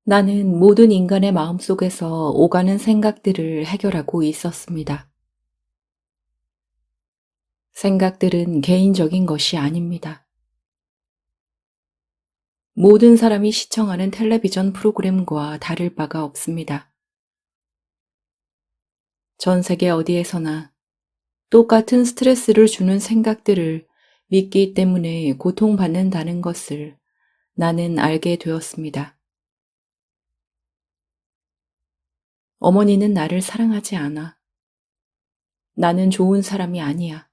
나는 모든 인간의 마음속에서 오가는 생각들을 해결하고 있었습니다. 생각들은 개인적인 것이 아닙니다. 모든 사람이 시청하는 텔레비전 프로그램과 다를 바가 없습니다. 전 세계 어디에서나 똑같은 스트레스를 주는 생각들을 믿기 때문에 고통받는다는 것을 나는 알게 되었습니다. 어머니는 나를 사랑하지 않아. 나는 좋은 사람이 아니야.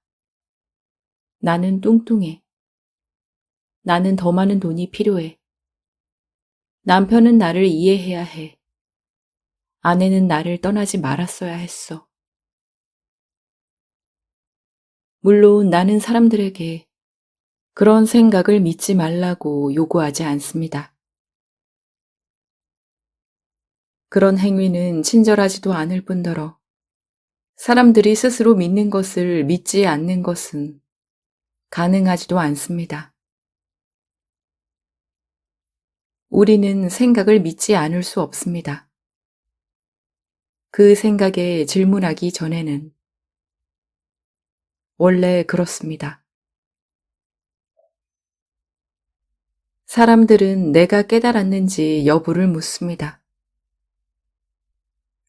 나는 뚱뚱해. 나는 더 많은 돈이 필요해. 남편은 나를 이해해야 해. 아내는 나를 떠나지 말았어야 했어. 물론 나는 사람들에게 그런 생각을 믿지 말라고 요구하지 않습니다. 그런 행위는 친절하지도 않을 뿐더러 사람들이 스스로 믿는 것을 믿지 않는 것은 가능하지도 않습니다. 우리는 생각을 믿지 않을 수 없습니다. 그 생각에 질문하기 전에는 원래 그렇습니다. 사람들은 내가 깨달았는지 여부를 묻습니다.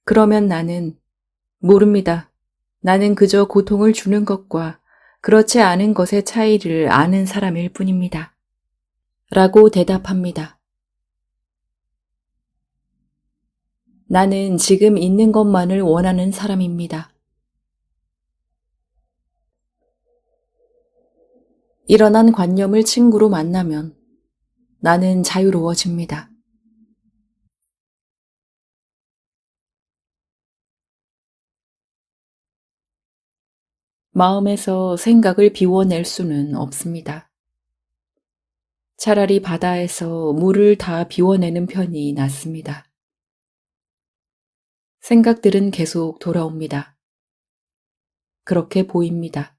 그러면 나는 모릅니다. 나는 그저 고통을 주는 것과 그렇지 않은 것의 차이를 아는 사람일 뿐입니다. 라고 대답합니다. 나는 지금 있는 것만을 원하는 사람입니다. 일어난 관념을 친구로 만나면 나는 자유로워집니다. 마음에서 생각을 비워낼 수는 없습니다. 차라리 바다에서 물을 다 비워내는 편이 낫습니다. 생각들은 계속 돌아옵니다. 그렇게 보입니다.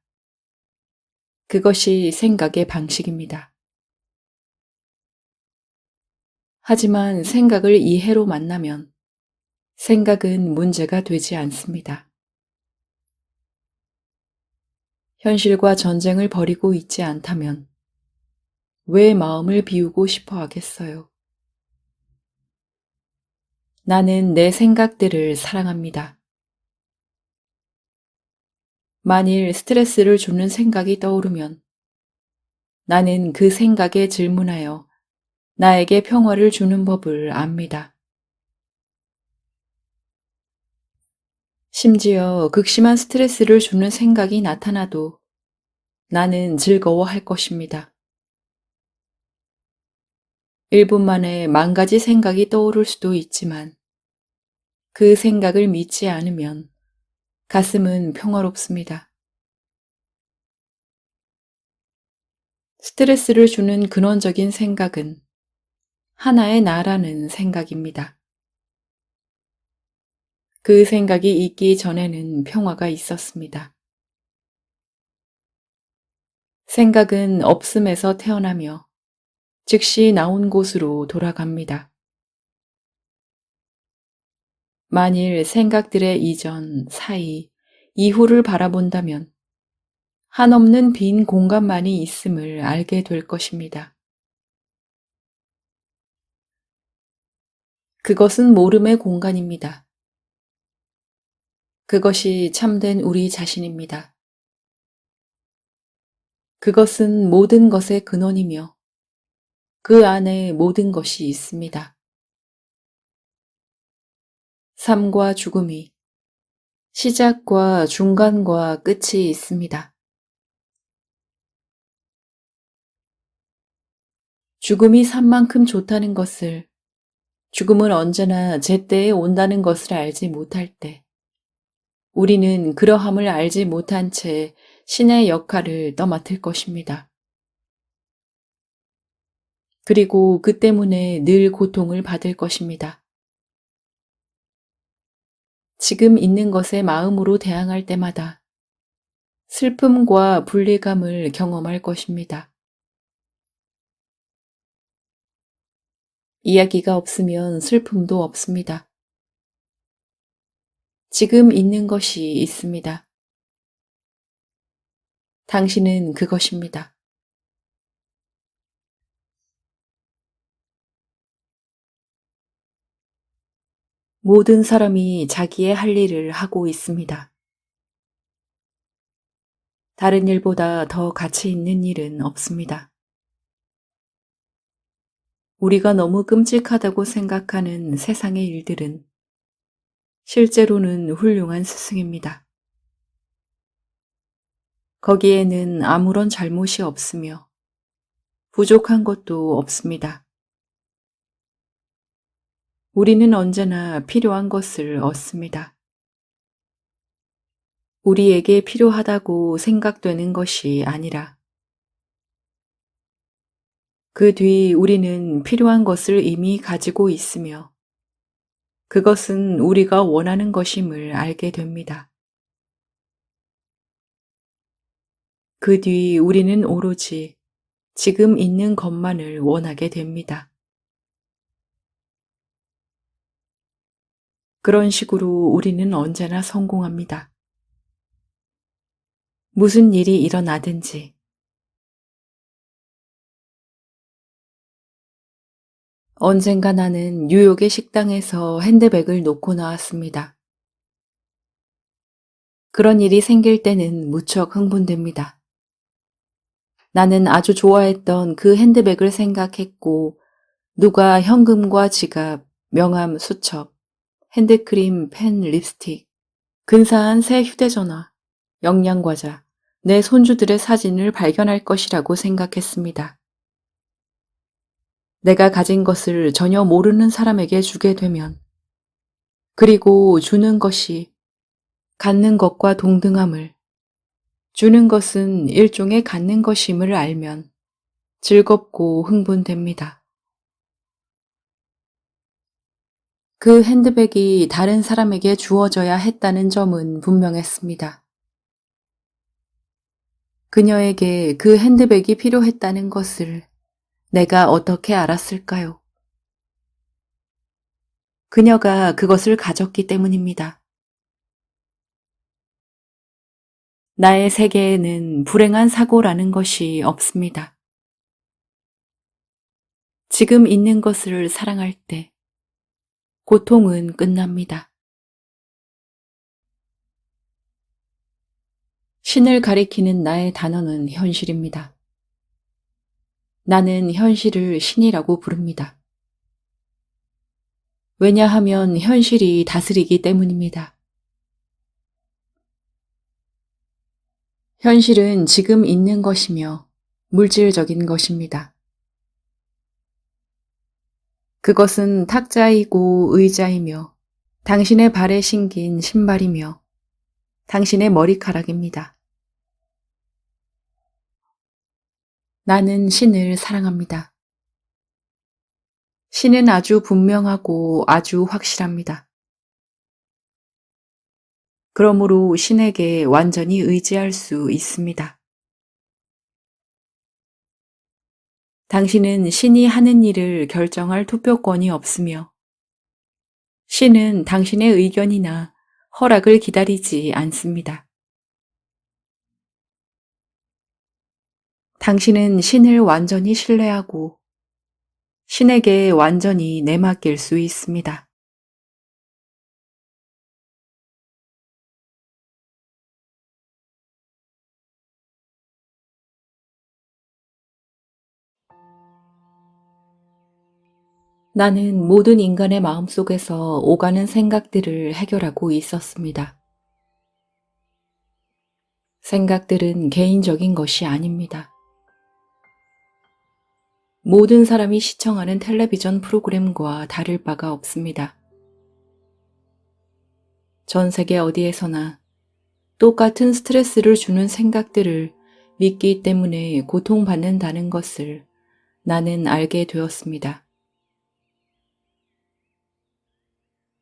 그것이 생각의 방식입니다. 하지만 생각을 이해로 만나면 생각은 문제가 되지 않습니다. 현실과 전쟁을 벌이고 있지 않다면 왜 마음을 비우고 싶어 하겠어요? 나는 내 생각들을 사랑합니다. 만일 스트레스를 주는 생각이 떠오르면 나는 그 생각에 질문하여 나에게 평화를 주는 법을 압니다. 심지어 극심한 스트레스를 주는 생각이 나타나도 나는 즐거워할 것입니다. 1분 만에 10,000가지 생각이 떠오를 수도 있지만 그 생각을 믿지 않으면 가슴은 평화롭습니다. 스트레스를 주는 근원적인 생각은 하나의 나라는 생각입니다. 그 생각이 있기 전에는 평화가 있었습니다. 생각은 없음에서 태어나며 즉시 나온 곳으로 돌아갑니다. 만일 생각들의 이전, 사이, 이후를 바라본다면 한없는 빈 공간만이 있음을 알게 될 것입니다. 그것은 모름의 공간입니다. 그것이 참된 우리 자신입니다. 그것은 모든 것의 근원이며 그 안에 모든 것이 있습니다. 삶과 죽음이 시작과 중간과 끝이 있습니다. 죽음이 삶만큼 좋다는 것을, 죽음은 언제나 제때에 온다는 것을 알지 못할 때, 우리는 그러함을 알지 못한 채 신의 역할을 떠맡을 것입니다. 그리고 그 때문에 늘 고통을 받을 것입니다. 지금 있는 것에 마음으로 대항할 때마다 슬픔과 분리감을 경험할 것입니다. 이야기가 없으면 슬픔도 없습니다. 지금 있는 것이 있습니다. 당신은 그것입니다. 모든 사람이 자기의 할 일을 하고 있습니다. 다른 일보다 더 가치 있는 일은 없습니다. 우리가 너무 끔찍하다고 생각하는 세상의 일들은 실제로는 훌륭한 스승입니다. 거기에는 아무런 잘못이 없으며 부족한 것도 없습니다. 우리는 언제나 필요한 것을 얻습니다. 우리에게 필요하다고 생각되는 것이 아니라 그 뒤 우리는 필요한 것을 이미 가지고 있으며 그것은 우리가 원하는 것임을 알게 됩니다. 그 뒤 우리는 오로지 지금 있는 것만을 원하게 됩니다. 그런 식으로 우리는 언제나 성공합니다. 무슨 일이 일어나든지. 언젠가 나는 뉴욕의 식당에서 핸드백을 놓고 나왔습니다. 그런 일이 생길 때는 무척 흥분됩니다. 나는 아주 좋아했던 그 핸드백을 생각했고 누가 현금과 지갑, 명함 수첩, 핸드크림, 펜, 립스틱, 근사한 새 휴대전화, 영양과자, 내 손주들의 사진을 발견할 것이라고 생각했습니다. 내가 가진 것을 전혀 모르는 사람에게 주게 되면, 그리고 주는 것이 갖는 것과 동등함을, 주는 것은 일종의 갖는 것임을 알면 즐겁고 흥분됩니다. 그 핸드백이 다른 사람에게 주어져야 했다는 점은 분명했습니다. 그녀에게 그 핸드백이 필요했다는 것을 내가 어떻게 알았을까요? 그녀가 그것을 가졌기 때문입니다. 나의 세계에는 불행한 사고라는 것이 없습니다. 지금 있는 것을 사랑할 때 고통은 끝납니다. 신을 가리키는 나의 단어는 현실입니다. 나는 현실을 신이라고 부릅니다. 왜냐하면 현실이 다스리기 때문입니다. 현실은 지금 있는 것이며 물질적인 것입니다. 그것은 탁자이고 의자이며 당신의 발에 신긴 신발이며 당신의 머리카락입니다. 나는 신을 사랑합니다. 신은 아주 분명하고 아주 확실합니다. 그러므로 신에게 완전히 의지할 수 있습니다. 당신은 신이 하는 일을 결정할 투표권이 없으며 신은 당신의 의견이나 허락을 기다리지 않습니다. 당신은 신을 완전히 신뢰하고 신에게 완전히 내맡길 수 있습니다. 나는 모든 인간의 마음속에서 오가는 생각들을 해결하고 있었습니다. 생각들은 개인적인 것이 아닙니다. 모든 사람이 시청하는 텔레비전 프로그램과 다를 바가 없습니다. 전 세계 어디에서나 똑같은 스트레스를 주는 생각들을 믿기 때문에 고통받는다는 것을 나는 알게 되었습니다.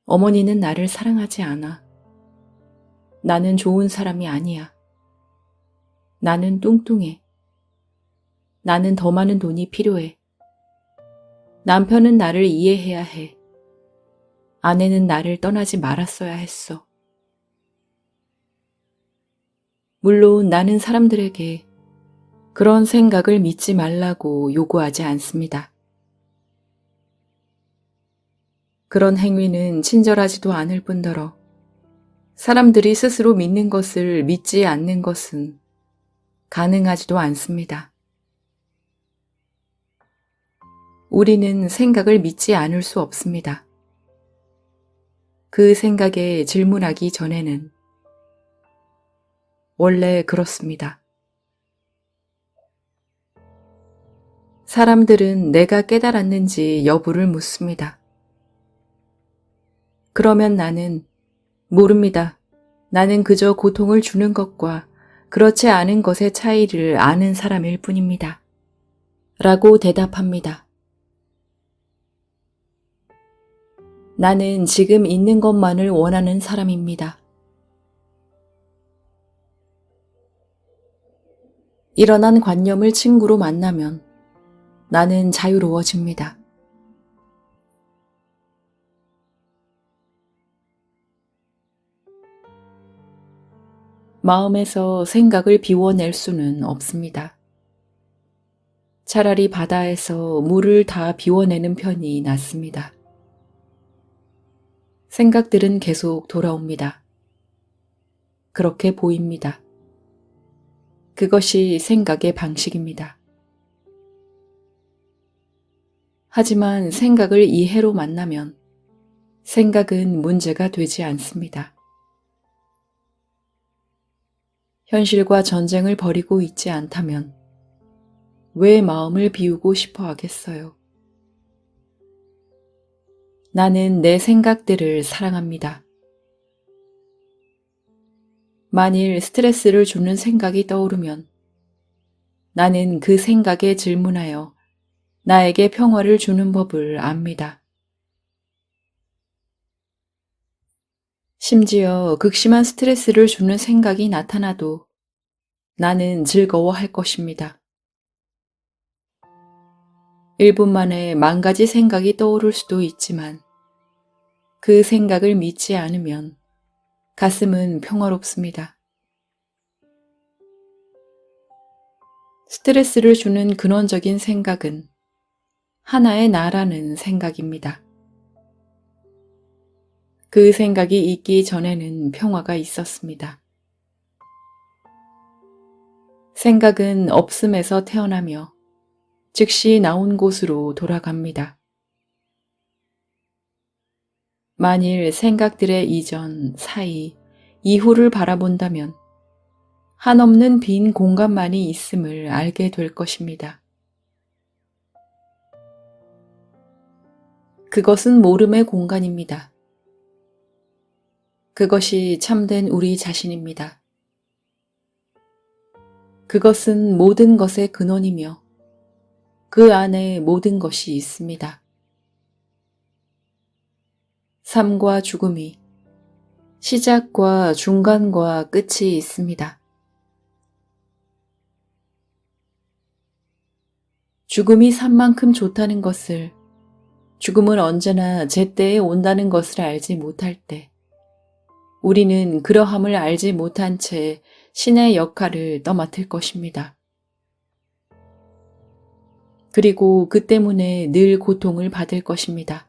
어머니는 나를 사랑하지 않아. 나는 좋은 사람이 아니야. 나는 뚱뚱해. 나는 더 많은 돈이 필요해. 남편은 나를 이해해야 해. 아내는 나를 떠나지 말았어야 했어. 물론 나는 사람들에게 그런 생각을 믿지 말라고 요구하지 않습니다. 그런 행위는 친절하지도 않을 뿐더러 사람들이 스스로 믿는 것을 믿지 않는 것은 가능하지도 않습니다. 우리는 생각을 믿지 않을 수 없습니다. 그 생각에 질문하기 전에는 원래 그렇습니다. 사람들은 내가 깨달았는지 여부를 묻습니다. 그러면 나는 모릅니다. 나는 그저 고통을 주는 것과 그렇지 않은 것의 차이를 아는 사람일 뿐입니다. 라고 대답합니다. 나는 지금 있는 것만을 원하는 사람입니다. 일어난 관념을 친구로 만나면 나는 자유로워집니다. 마음에서 생각을 비워낼 수는 없습니다. 차라리 바다에서 물을 다 비워내는 편이 낫습니다. 생각들은 계속 돌아옵니다. 그렇게 보입니다. 그것이 생각의 방식입니다. 하지만 생각을 이해로 만나면 생각은 문제가 되지 않습니다. 현실과 전쟁을 벌이고 있지 않다면 왜 마음을 비우고 싶어 하겠어요? 나는 내 생각들을 사랑합니다. 만일 스트레스를 주는 생각이 떠오르면 나는 그 생각에 질문하여 나에게 평화를 주는 법을 압니다. 심지어 극심한 스트레스를 주는 생각이 나타나도 나는 즐거워할 것입니다. 1분 만에 10,000가지 생각이 떠오를 수도 있지만 그 생각을 믿지 않으면 가슴은 평화롭습니다. 스트레스를 주는 근원적인 생각은 하나의 나라는 생각입니다. 그 생각이 있기 전에는 평화가 있었습니다. 생각은 없음에서 태어나며 즉시 나온 곳으로 돌아갑니다. 만일 생각들의 이전, 사이, 이후를 바라본다면 한없는 빈 공간만이 있음을 알게 될 것입니다. 그것은 모름의 공간입니다. 그것이 참된 우리 자신입니다. 그것은 모든 것의 근원이며 그 안에 모든 것이 있습니다. 삶과 죽음이 시작과 중간과 끝이 있습니다. 죽음이 삶만큼 좋다는 것을, 죽음은 언제나 제때에 온다는 것을 알지 못할 때, 우리는 그러함을 알지 못한 채 신의 역할을 떠맡을 것입니다. 그리고 그 때문에 늘 고통을 받을 것입니다.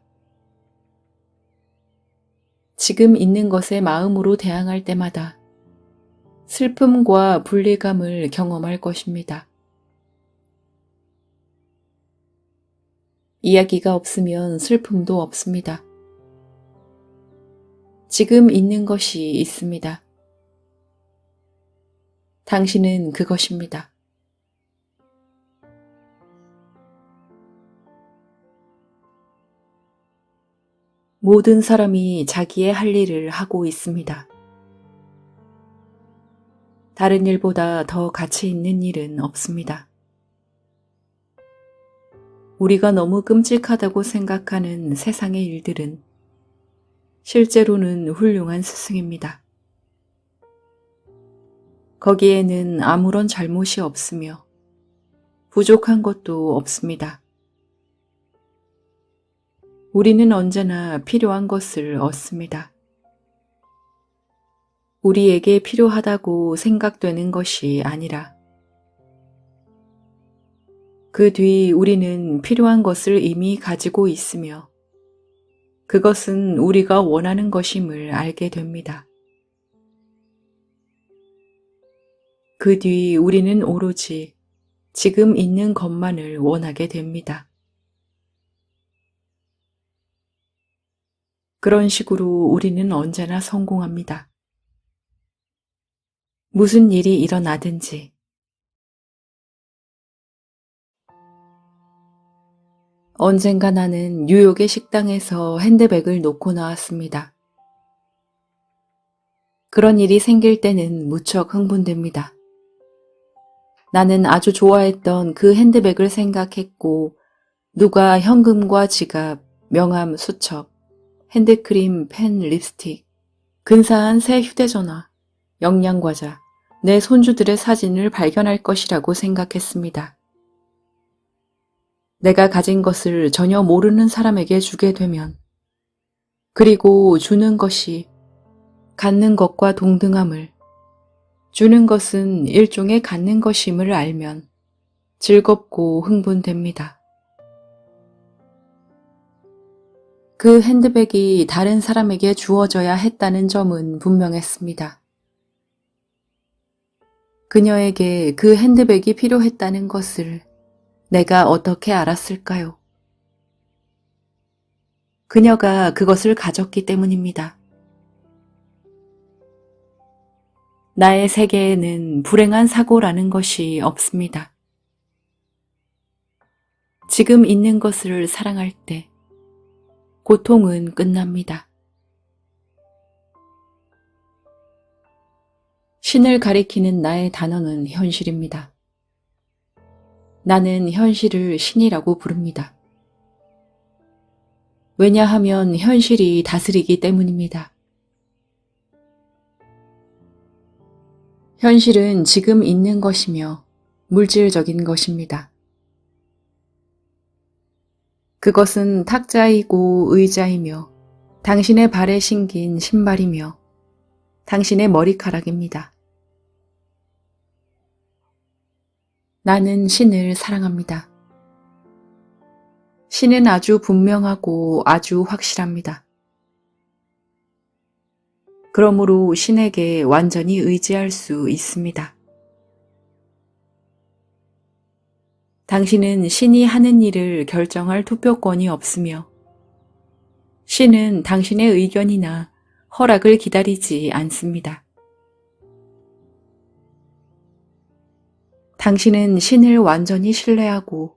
지금 있는 것에 마음으로 대항할 때마다 슬픔과 분리감을 경험할 것입니다. 이야기가 없으면 슬픔도 없습니다. 지금 있는 것이 있습니다. 당신은 그것입니다. 모든 사람이 자기의 할 일을 하고 있습니다. 다른 일보다 더 가치 있는 일은 없습니다. 우리가 너무 끔찍하다고 생각하는 세상의 일들은 실제로는 훌륭한 스승입니다. 거기에는 아무런 잘못이 없으며 부족한 것도 없습니다. 우리는 언제나 필요한 것을 얻습니다. 우리에게 필요하다고 생각되는 것이 아니라 그 뒤 우리는 필요한 것을 이미 가지고 있으며 그것은 우리가 원하는 것임을 알게 됩니다. 그 뒤 우리는 오로지 지금 있는 것만을 원하게 됩니다. 그런 식으로 우리는 언제나 성공합니다. 무슨 일이 일어나든지. 언젠가 나는 뉴욕의 식당에서 핸드백을 놓고 나왔습니다. 그런 일이 생길 때는 무척 흥분됩니다. 나는 아주 좋아했던 그 핸드백을 생각했고 누가 현금과 지갑, 명함 수첩, 핸드크림, 펜, 립스틱, 근사한 새 휴대전화, 영양과자, 내 손주들의 사진을 발견할 것이라고 생각했습니다. 내가 가진 것을 전혀 모르는 사람에게 주게 되면, 그리고 주는 것이 갖는 것과 동등함을, 주는 것은 일종의 갖는 것임을 알면 즐겁고 흥분됩니다. 그 핸드백이 다른 사람에게 주어져야 했다는 점은 분명했습니다. 그녀에게 그 핸드백이 필요했다는 것을 내가 어떻게 알았을까요? 그녀가 그것을 가졌기 때문입니다. 나의 세계에는 불행한 사고라는 것이 없습니다. 지금 있는 것을 사랑할 때 고통은 끝납니다. 신을 가리키는 나의 단어는 현실입니다. 나는 현실을 신이라고 부릅니다. 왜냐하면 현실이 다스리기 때문입니다. 현실은 지금 있는 것이며 물질적인 것입니다. 그것은 탁자이고 의자이며 당신의 발에 신긴 신발이며 당신의 머리카락입니다. 나는 신을 사랑합니다. 신은 아주 분명하고 아주 확실합니다. 그러므로 신에게 완전히 의지할 수 있습니다. 당신은 신이 하는 일을 결정할 투표권이 없으며 신은 당신의 의견이나 허락을 기다리지 않습니다. 당신은 신을 완전히 신뢰하고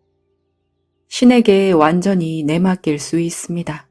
신에게 완전히 내맡길 수 있습니다.